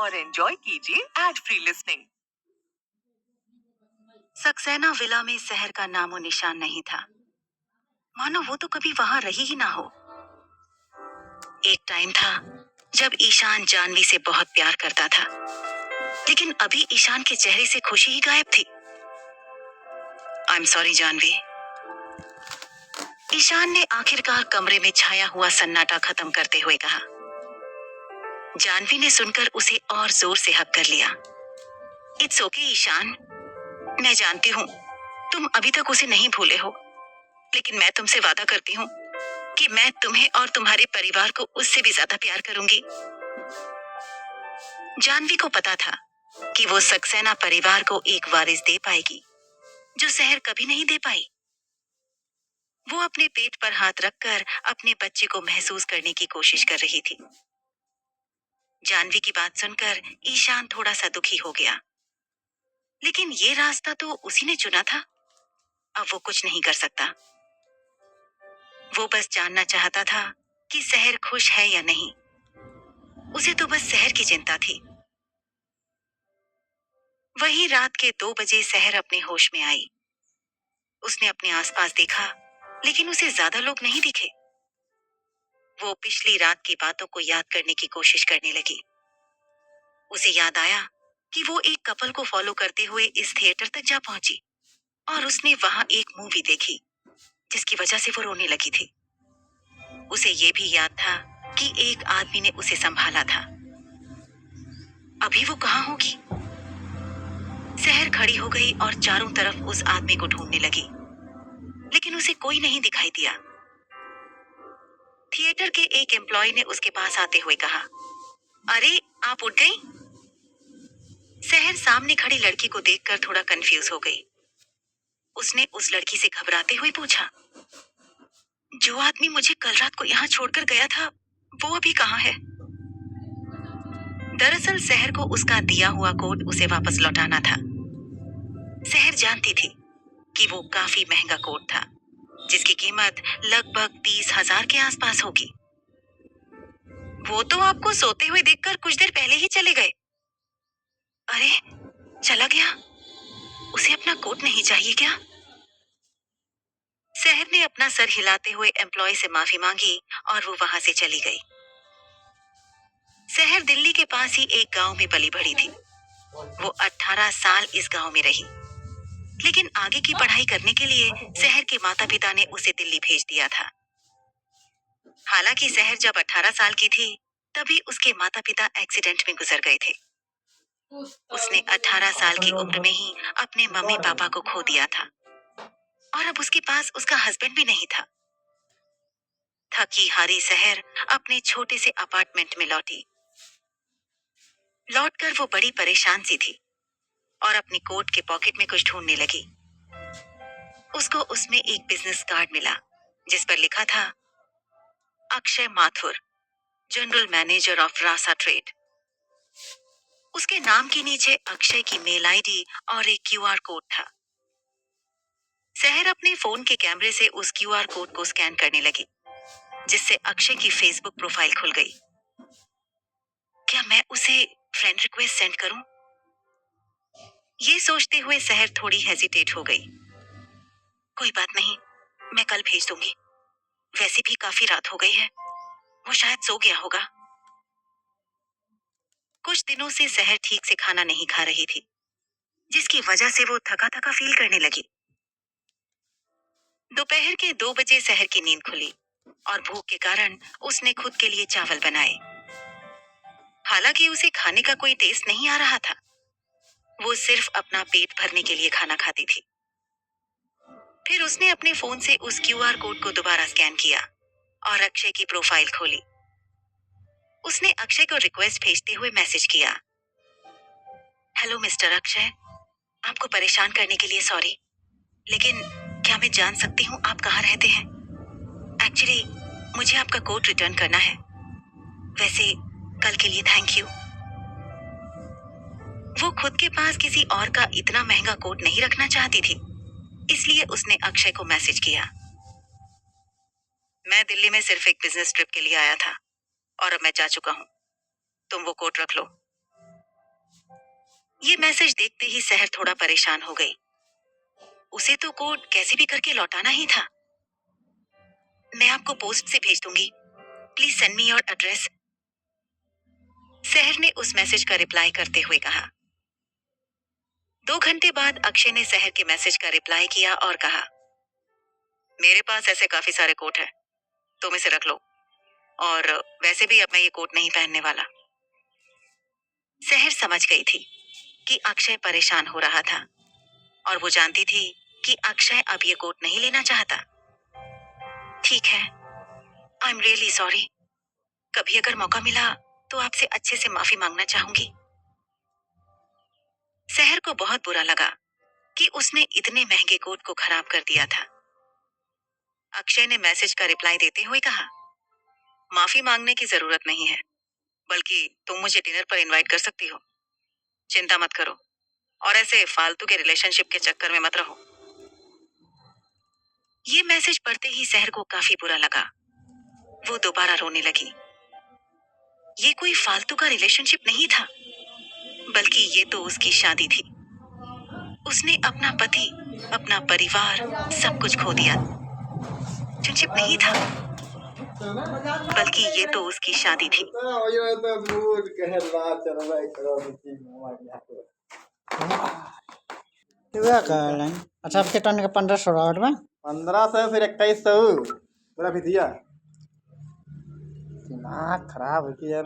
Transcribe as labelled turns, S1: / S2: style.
S1: और एंजॉय कीजिए ad free listening.
S2: Saxena villa में शहर का नामो निशान नहीं था, मानो वो तो कभी वहां रही ही ना हो। एक टाइम था जब ईशान जानवी से बहुत प्यार करता था, लेकिन अभी ईशान के चेहरे से खुशी ही गायब थी। I am sorry Janvi. Ishaan ने आखिरकार कमरे में छाया हुआ सन्नाटा खत्म करते हुए कहा। जानवी ने सुनकर उसे और जोर से हक कर लिया। इट्स ओके ईशान, मैं जानती हूँ तुम अभी तक उसे नहीं भूले हो, लेकिन मैं तुमसे वादा करती हूँ कि मैं तुम्हें और तुम्हारे परिवार को उससे भी ज्यादा प्यार करूंगी। जानवी को पता था कि वो सक्सेना परिवार को एक वारिस दे पाएगी जो शहर कभी नहीं दे पाई। वो अपने पेट पर हाथ रखकर अपने बच्चे को महसूस करने की कोशिश कर रही थी। जानवी की बात सुनकर ईशान थोड़ा सा दुखी हो गया, लेकिन ये रास्ता तो उसी ने चुना था, अब वो कुछ नहीं कर सकता। वो बस जानना चाहता था कि शहर खुश है या नहीं। उसे तो बस शहर की चिंता थी। वही रात के 2 बजे शहर अपने होश में आई। उसने अपने आसपास देखा, लेकिन उसे ज्यादा लोग नहीं दिखे। वो पिछली रात की बातों को याद करने की कोशिश करने लगी। उसे याद आया कि वो एक कपल को फॉलो करते हुए इस थिएटर तक जा पहुंची और उसने वहां एक मूवी देखी जिसकी वजह से वो रोने लगी थी। उसे ये भी याद था कि एक आदमी ने उसे संभाला था। अभी वो कहाँ होगी? शहर खड़ी हो गई और चारों तरफ उस आदमी को ढूंढने लगी, लेकिन उसे कोई नहीं दिखाई दिया। थिएटर के एक एम्प्लॉय ने उसके पास आते हुए कहा, अरे आप उठ गई? शहर सामने खड़ी लड़की को देखकर थोड़ा कंफ्यूज हो गई। उसने उस लड़की से घबराते हुए पूछा, जो आदमी मुझे कल रात को यहाँ छोड़कर गया था वो अभी कहाँ है? दरअसल शहर को उसका दिया हुआ कोट उसे वापस लौटाना था। शहर जानती थी कि वो काफी महंगा कोट था, जिसकी कीमत लगभग 30,000 के आसपास होगी। वो तो आपको सोते हुए देखकर कुछ देर पहले ही चले गए। अरे, चला गया? उसे अपना कोट नहीं चाहिए क्या? शहर ने अपना सर हिलाते हुए एम्प्लॉय से माफी मांगी और वो वहां से चली गई। शहर दिल्ली के पास ही एक गांव में पली बढ़ी थी। वो 18 साल इस गांव में रही, लेकिन आगे की पढ़ाई करने के लिए शहर के माता पिता ने उसे दिल्ली भेज दिया था। हालांकि शहर जब 18 साल की थी, तभी उसके माता पिता एक्सीडेंट में गुजर गए थे। उसने 18 साल की उम्र में ही अपने मम्मी पापा को खो दिया था और अब उसके पास उसका हस्बैंड भी नहीं था। थकी हारी शहर अपने छोटे से अपार्टमेंट में लौटी। लौटकर वो बड़ी परेशान सी थी और अपनी कोट के पॉकेट में कुछ ढूंढने लगी। उसको उसमें एक बिजनेस कार्ड मिला जिस पर लिखा था, Akshay Mathur, general manager of Rasa trade. उसके नाम के नीचे अक्षय की मेल आईडी और एक क्यूआर कोड था। शहर अपने फोन के कैमरे से उस क्यूआर कोड को स्कैन करने लगी, जिससे अक्षय की फेसबुक प्रोफाइल खुल गई। क्या मैं उसे फ्रेंड रिक्वेस्ट सेंड करूं? ये सोचते हुए शहर थोड़ी हेजिटेट हो गई। कोई बात नहीं, मैं कल भेज दूंगी। वैसे भी काफी रात हो गई है, वो शायद सो गया होगा। कुछ दिनों से शहर ठीक से खाना नहीं खा रही थी, जिसकी वजह से वो थका थका फील करने लगी। दोपहर के 2 बजे शहर की नींद खुली और भूख के कारण उसने खुद के लिए चावल बनाए। हालांकि उसे खाने का कोई टेस्ट नहीं आ रहा था, वो सिर्फ अपना पेट भरने के लिए खाना खाती थी। फिर उसने अपने फोन से उस क्यूआर कोड को दोबारा स्कैन किया और अक्षय की प्रोफाइल खोली। उसने अक्षय को रिक्वेस्ट भेजते हुए मैसेज किया, हेलो मिस्टर अक्षय, आपको परेशान करने के लिए सॉरी, लेकिन क्या मैं जान सकती हूँ आप कहाँ रहते हैं? एक्चुअली मुझे आपका कोट रिटर्न करना है। वैसे कल के लिए थैंक यू। वो खुद के पास किसी और का इतना महंगा कोट नहीं रखना चाहती थी, इसलिए उसने अक्षय को मैसेज किया, मैं दिल्ली में सिर्फ एक बिजनेस ट्रिप के लिए आया था और अब मैं जा चुका हूँ। तुम वो कोट रख लो। ये मैसेज देखते ही सहर थोड़ा परेशान हो गई। उसे तो कोड कैसे भी करके लौटाना ही था। मैं आपको पोस्ट से भेज दूंगी, please send me your address. सहर ने उस मैसेज का रिप्लाई करते हुए कहा। 2 घंटे बाद अक्षय ने सहर के मैसेज का रिप्लाई किया और कहा, मेरे पास ऐसे काफी सारे कोट हैं, तुम इसे रख लो, और वैसे भी अब मैं ये कोट नहीं पहनने वाला। सहर समझ गई थी कि अक्षय परेशान हो रहा था और वो जानती थी कि अक्षय अब ये कोट नहीं लेना चाहता। ठीक है, आई एम रियली सॉरी। कभी अगर मौका मिला तो आपसे अच्छे से माफी मांगना चाहूंगी। सहर को बहुत बुरा लगा कि उसने इतने महंगे कोट को खराब कर दिया था। अक्षय ने मैसेज का रिप्लाई देते हुए कहा, माफी मांगने की जरूरत नहीं है, बल्कि तुम मुझे डिनर पर इनवाइट कर सकती हो। चिंता मत करो और ऐसे फालतू के रिलेशनशिप के चक्कर में मत रहो। ये मैसेज पढ़ते ही सहर को काफी बुरा लगा। वो दोबारा रोने लगी। ये कोई फालतू का रिलेशनशिप नहीं था, बल्कि ये तो उसकी शादी थी। उसने अपना पति, अपना परिवार, सब कुछ खो दिया। रिलेशनशिप नहीं था, बल्कि ये तो उसकी शादी थी।
S3: अच्छा, आपके टन का 1500 राउंड में
S4: 1500 फिर 2100 पूरा भी दिया। दिमाग खराब है कि यार।